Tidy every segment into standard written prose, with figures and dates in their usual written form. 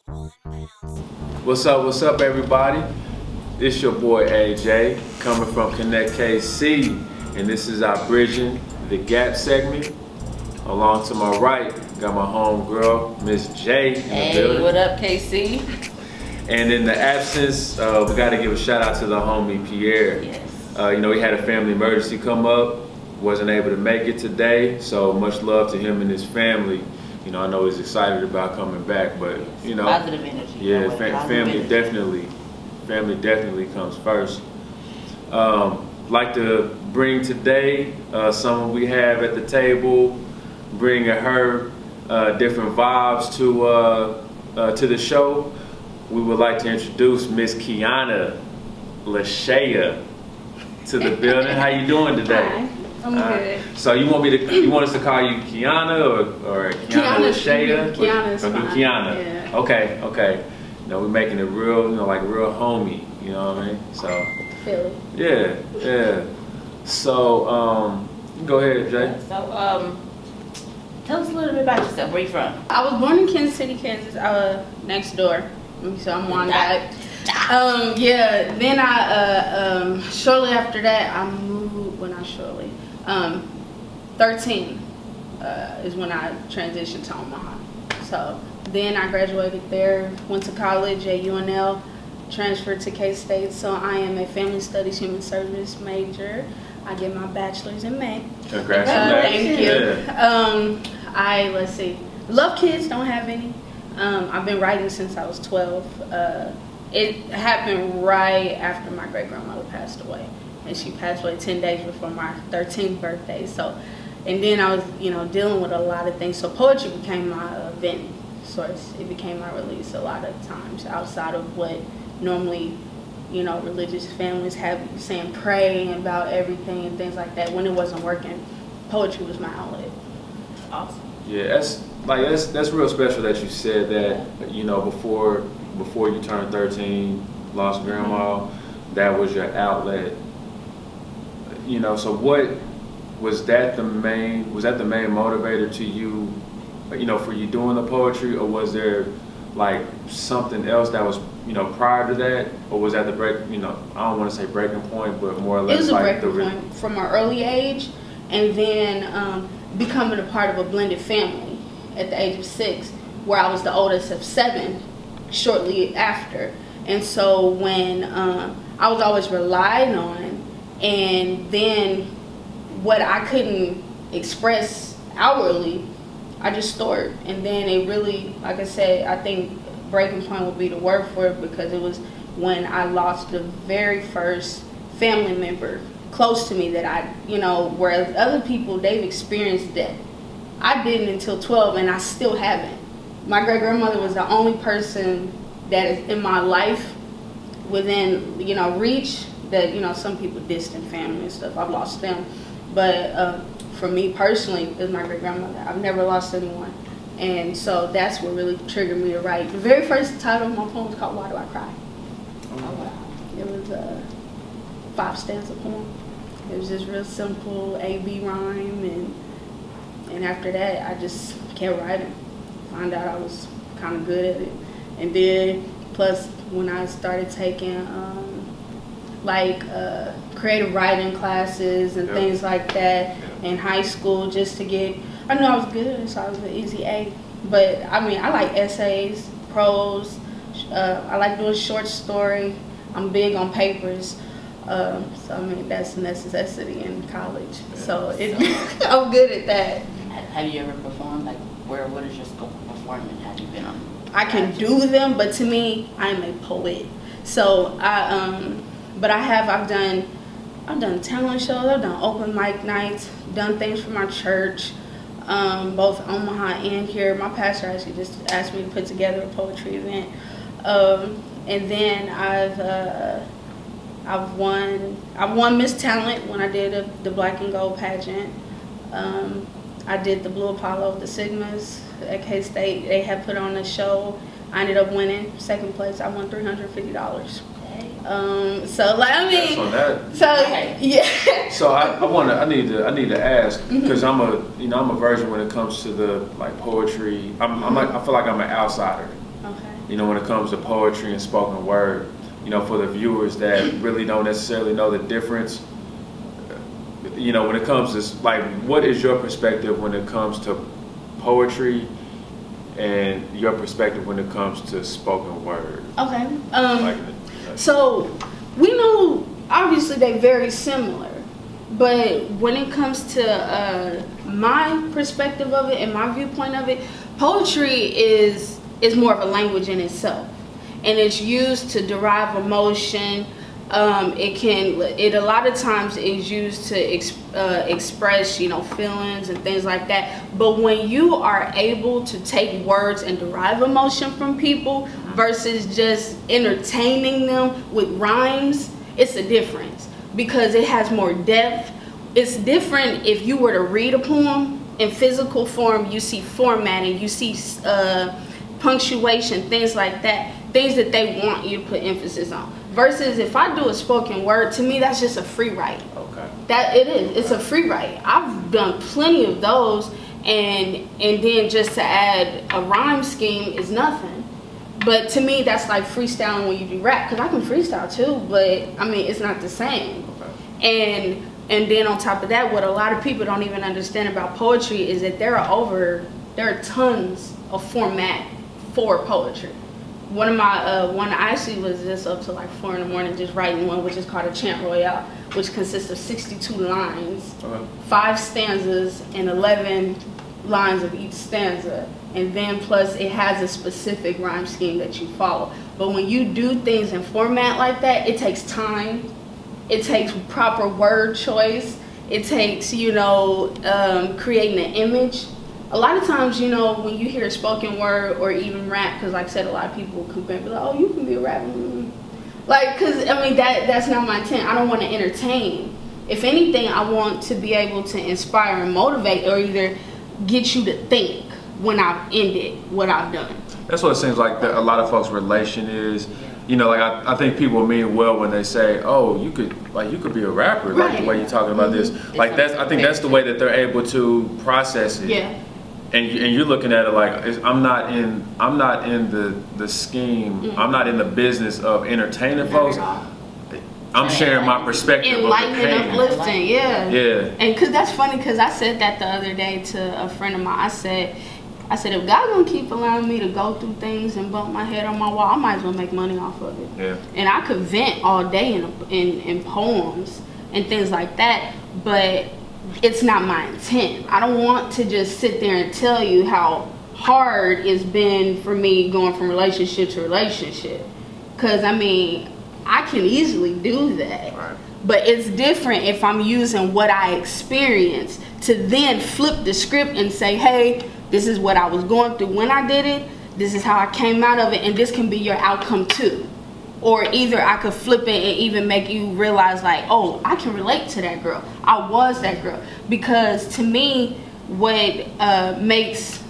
What's up, everybody? It's your boy AJ coming from Connect KC, and this is our Bridging the Gap segment. Along to my right, got my home girl, Miss J, in the building. Hey, what up, KC? And in the absence, we got to give a shout out to the homie Pierre. Yes. He had a family emergency come up, wasn't able to make it today, so much love to him and his family. I know he's excited about coming back, but positive energy. Yeah, family definitely comes first. Like to bring today someone we have at the table, bringing her different vibes to the show. We would like to introduce Miss Kiana Lashayia to the building. How you doing today? Hi, I'm good. So you want us to call you Kiana or Kiana Lashayia? Kiana is fine. Kiana. Yeah. Okay. We're making it real, like real homey. You know what I mean? So. Philly. Yeah. So go ahead, Jay. So, tell us a little bit about yourself. Where you from? I was born in Kansas City, Kansas. Next door. So I'm on that. Then I shortly after that I moved. Well, not shortly. 13 is when I transitioned to Omaha. So then I graduated there, went to college at UNL, transferred to K-State. So I am a family studies human service major. I get my bachelor's in May. Congratulations. Thank you. Yeah. Let's see. Love kids, don't have any. I've been writing since I was 12. It happened right after my great-grandmother passed away. And she passed away 10 days before my 13th birthday. So, and then I was, dealing with a lot of things. So poetry became my vent source. It became my release a lot of times outside of what normally, religious families have you saying, praying about everything and things like that. When it wasn't working, poetry was my outlet. Awesome. Yeah, that's real special that you said that. Before you turned 13, lost grandma, that was your outlet. So what was that the main motivator to you, for you doing the poetry, or was there like something else that was, prior to that, or was that the break, I don't want to say breaking point, but more or less it was like a breaking point from an early age, and then becoming a part of a blended family at the age of 6, where I was the oldest of 7 shortly after. And so when I was always relied on, and then what I couldn't express outwardly, I just stored. And then it really, like I said, I think breaking point would be the word for it, because it was when I lost the very first family member close to me that I, whereas other people, they've experienced death. I didn't until 12, and I still haven't. My great-grandmother was the only person that is in my life within, reach that, some people distant family and stuff. I've lost them. But for me personally, it was my great-grandmother. I've never lost anyone. And so that's what really triggered me to write. The very first title of my poem was called Why Do I Cry? Oh, wow. It was a 5-stanza poem. It was just real simple A-B rhyme, and after that I just kept writing. Found out I was kind of good at it. And then plus when I started taking creative writing classes and things like that in high school, just to get, I knew I was good, so I was an easy A. But I like essays, prose, I like doing short story. I'm big on papers. That's a necessity in college. So I'm good at that. Have you ever performed? What is your scope of performing? Have you been on? I can do them, but to me, I'm a poet. So I've done talent shows, I've done open mic nights, done things for my church, both Omaha and here. My pastor actually just asked me to put together a poetry event. And then I've won Miss Talent when I did the Black and Gold pageant. I did the Blue Apollo, the Sigmas at K-State. They had put on a show. I ended up winning second place. I won $350. Yeah. So I need to ask, because I'm a virgin when it comes to the poetry. I feel like I'm an outsider. Okay. when it comes to poetry and spoken word, for the viewers that really don't necessarily know the difference, when it comes to, like, what is your perspective when it comes to poetry and your perspective when it comes to spoken word? Okay. Like, So we know obviously they're very similar, but when it comes to my perspective of it and my viewpoint of it, poetry is more of a language in itself, and it's used to derive emotion. It a lot of times is used to express, feelings and things like that. But when you are able to take words and derive emotion from people versus just entertaining them with rhymes, it's a difference because it has more depth. It's different if you were to read a poem in physical form. You see formatting, you see punctuation, things like that, things that they want you to put emphasis on. Versus if I do a spoken word, to me that's just a free write. Okay. That it is. It's a free write. I've done plenty of those, and then just to add a rhyme scheme is nothing. But to me, that's like freestyling when you do rap, because I can freestyle too, but I mean it's not the same. Okay. And then on top of that, what a lot of people don't even understand about poetry is that there are tons of format for poetry. One I actually was just up to like 4 a.m. just writing one, which is called a chant royale, which consists of 62 lines, 5 stanzas, and 11 lines of each stanza. And then plus it has a specific rhyme scheme that you follow. But when you do things in format like that, it takes time. It takes proper word choice. It takes, creating an image. A lot of times, when you hear spoken word or even rap, because like I said, a lot of people will compare and be like, oh, you can be a rapper. Like, because, that's not my intent. I don't want to entertain. If anything, I want to be able to inspire and motivate, or either get you to think when I've ended what I've done. That's what it seems like a lot of folks' relation is. I think people mean well when they say, "Oh, you could be a rapper," like the way you're talking about this. Like I think that's the way that they're able to process it. Yeah. And you're looking at it like I'm not in the scheme. Mm-hmm. I'm not in the business of entertaining folks. I'm sharing my perspective of the Enlightening, pain. uplifting, yeah. Yeah. And because that's funny, because I said that the other day to a friend of mine. I said, if God gonna keep allowing me to go through things and bump my head on my wall, I might as well make money off of it. Yeah. And I could vent all day in poems and things like that, but it's not my intent. I don't want to just sit there and tell you how hard it's been for me going from relationship to relationship. Because, I can easily do that. Right. But it's different if I'm using what I experienced to then flip the script and say, hey, this is what I was going through when I did it. This is how I came out of it. And this can be your outcome too. Or either I could flip it and even make you realize like, oh, I can relate to that girl. I was that girl. Because to me, what makes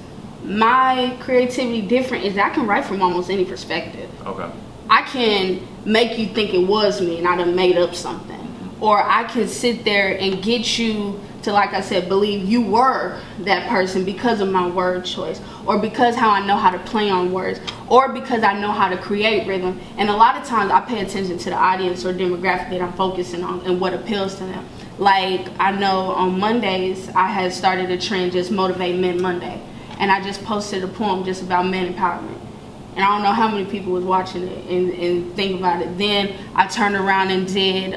my creativity different is that I can write from almost any perspective. Okay. I can make you think it was me and I done made up something. Or I can sit there and get you to, like I said, believe you were that person because of my word choice, or because how I know how to play on words, or because I know how to create rhythm. And a lot of times I pay attention to the audience or demographic that I'm focusing on and what appeals to them. Like, I know on Mondays I had started a trend, just Motivate Men Monday, and I just posted a poem just about men empowerment. And I don't know how many people was watching it and think about it. Then I turned around and did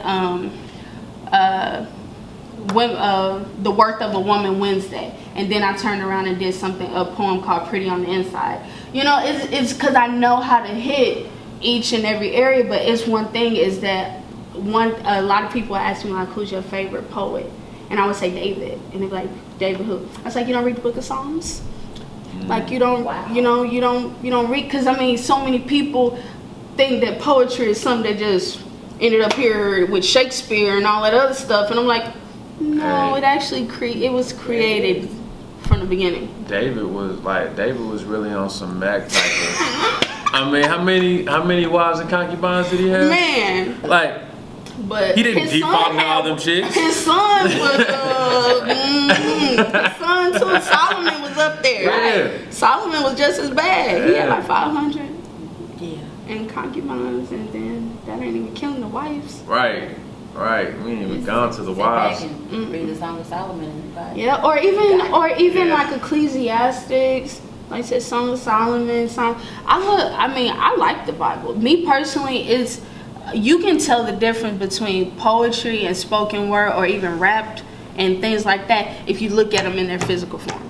The Worth of a Woman Wednesday. And then I turned around and did a poem called Pretty on the Inside. It's because I know how to hit each and every area, but it's one thing is that a lot of people ask me like, who's your favorite poet? And I would say David. And they'd be like, David who? I was like, you don't read the book of Psalms? Like you don't read, because so many people think that poetry is something that just ended up here with Shakespeare and all that other stuff, and I'm like, no, it actually it was created from the beginning. David was really on some Mac type of. How many wives and concubines did he have? Man, but he didn't default on all them chicks. His son was, his son too. Solomon was up there. Yeah. Solomon was just as bad. He had like 500. and concubines, and then that ain't even killing the wives. Right. We ain't even gone to the Sit back wives. and read the Song of Solomon and everybody. Yeah, or even Yeah. like Ecclesiastics, like I said, Song of Solomon. I like the Bible. Me personally, you can tell the difference between poetry and spoken word, or even rap and things like that, if you look at them in their physical form.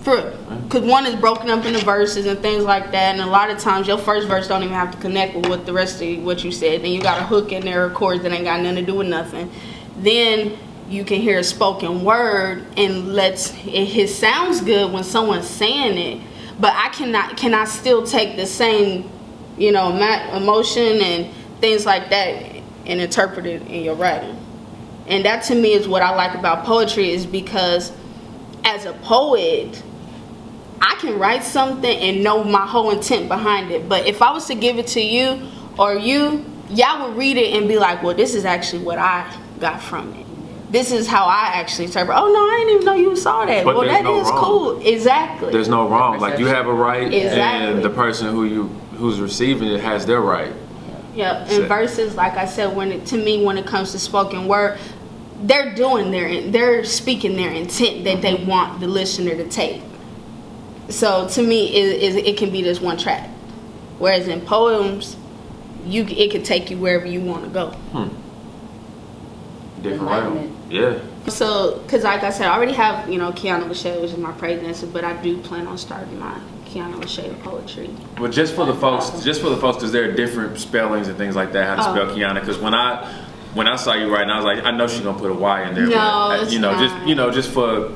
Because one is broken up into verses and things like that, and a lot of times your first verse don't even have to connect with what the rest of what you said. Then you got a hook in there, chords that ain't got nothing to do with nothing. Then you can hear a spoken word, and it sounds good when someone's saying it, but can I still take the same, emotion and things like that and interpret it in your writing? And that to me is what I like about poetry, is because as a poet, I can write something and know my whole intent behind it. But if I was to give it to you or y'all would read it and be like, well, this is actually what I got from it. This is how I actually interpret. Oh, no, I didn't even know you saw that. But well, that no is wrong. cool. Exactly. There's no wrong. Like, you have a right, Exactly. and the person who's receiving it has their right. Yep. And verses, like I said, when it comes to spoken word, they're speaking their intent that they want the listener to take. So to me, it can be this one track, whereas in poems, it could take you wherever you want to go. Different realm. Yeah. So, because like I said, I already have Kiana Lashayia, which is my praise dancer, but I do plan on starting my Kiana Lashayia poetry. Well, just for the folks, because there are different spellings and things like that, how to spell Kiana. Because when I saw you writing, I was like, I know she's gonna put a Y in there. No, but, it's not. just for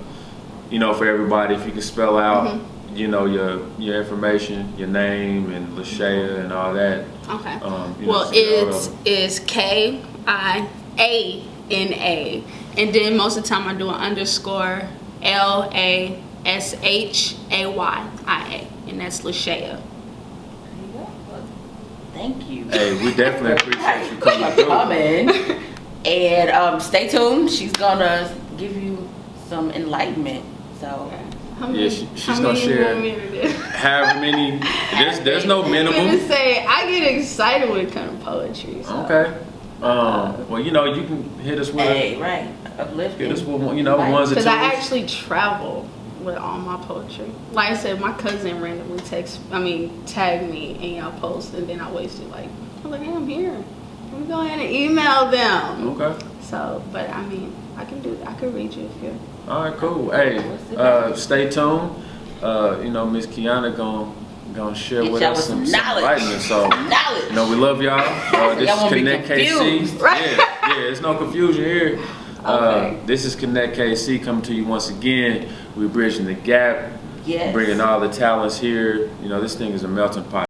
for everybody, if you can spell out. Your information, your name, and Lashayia and all that. Okay. Well, it's Kiana, and then most of the time I do an underscore LASHAYIA, and that's Lashayia. Thank you. Hey, we definitely appreciate you coming through. And stay tuned. She's gonna give you some enlightenment. So. She's gonna share however many. There's no minimum. I get excited when it comes to poetry. So. Okay. Well, you can hit us with. Right. Uplifting. Hit us with ones or twos. Because I actually travel with all my poetry. Like I said, my cousin randomly tag me in y'all post, and then I wasted I'm like, hey, I'm here. Let me go ahead and email them. Okay. So, but I can do that. I can read you if you're. All right, cool. Hey, stay tuned. Miss Kiana gonna share with us some enlightenment. So, knowledge. We love y'all. This y'all is Connect KC. Right? Yeah, there's no confusion here. Okay. This is Connect KC coming to you once again. We're bridging the gap. Yes. Bringing all the talents here. This thing is a melting pot.